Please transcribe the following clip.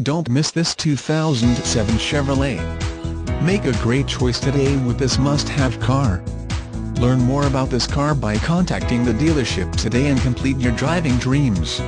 Don't miss this 2007 Chevrolet. Make a great choice today with this must-have car. Learn more about this car by contacting the dealership today and complete your driving dreams.